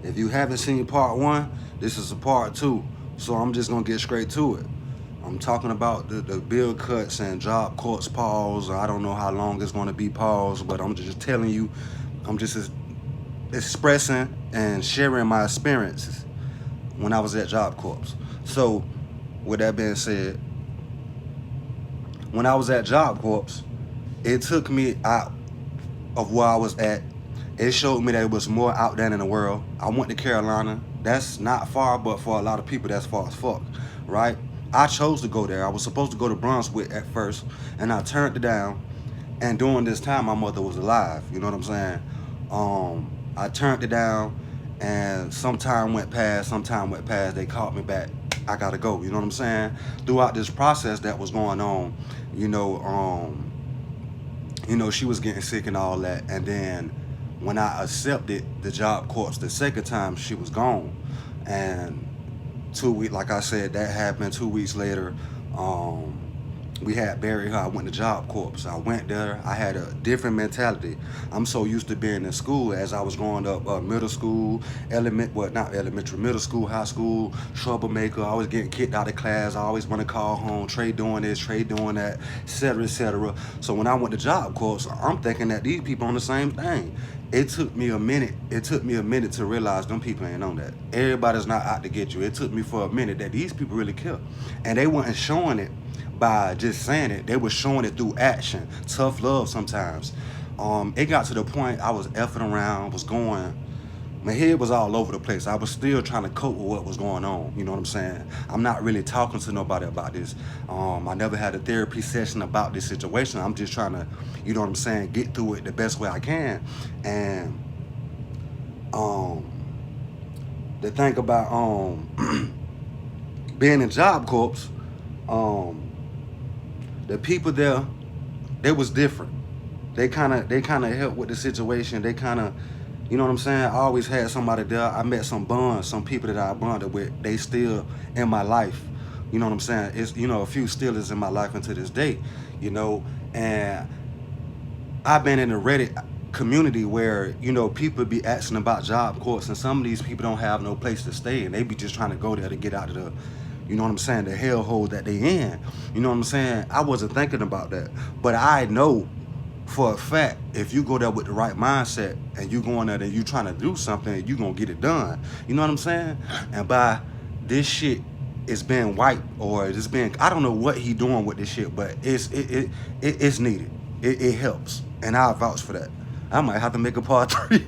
If you haven't seen part one, this is a part two. So I'm just gonna get straight to it. I'm talking about the bill cuts and job cuts pause. I don't know how long it's gonna be paused, but I'm just telling you, I'm just expressing and sharing my experiences when I was at Job Corps. So, with that being said, when I was at Job Corps, it took me out of where I was at. It showed me that it was more out there in the world. I went to Carolina. That's not far, but for a lot of people, that's far as fuck, right? I chose to go there. I was supposed to go to Brunswick at first, and I turned it down. And during this time, my mother was alive. You know what I'm saying? I turned it down, and some time went past. They called me back. I gotta go. You know what I'm saying? Throughout this process that was going on, she was getting sick and all that. And then when I accepted the Job Corps the second time, she was gone. And 2 weeks, like I said, that happened. 2 weeks later, we had buried her. I went to Job Corps. I went there. I had a different mentality. I'm so used to being in school as I was growing up, middle school, not elementary, middle school, high school, troublemaker. I was getting kicked out of class. I always want to call home, Trey doing this, Trey doing that, etc., etc. So when I went to Job Corps, I'm thinking that these people on the same thing. It took me a minute to realize them people ain't on that. Everybody's not out to get you. It took me for a minute that these people really care. And they weren't showing it by just saying it. They were showing it through action. Tough love sometimes. It got to the point I was effing around, my head was all over the place. I was still trying to cope with what was going on. You know what I'm saying? I'm not really talking to nobody about this. I never had a therapy session about this situation. I'm just trying to, you know what I'm saying, get through it the best way I can. And the thing about being in Job Corps, the people there, they was different. They kind of helped with the situation. They kind of, you know what I'm saying? I always had somebody there. I met some people that I bonded with. They still in my life. You know what I'm saying? It's, a few still is in my life until this day, and I've been in the Reddit community where, people be asking about Job Corps, and some of these people don't have no place to stay, and they be just trying to go there to get out of the, you know what I'm saying, the hellhole that they in. You know what I'm saying? I wasn't thinking about that. But I know for a fact, if you go there with the right mindset and you go in there and you trying to do something, you going to get it done. You know what I'm saying? And by this shit is being wiped, or it's being, I don't know what he doing with this shit, but it's needed. It helps. And I'll vouch for that. I might have to make a part 3.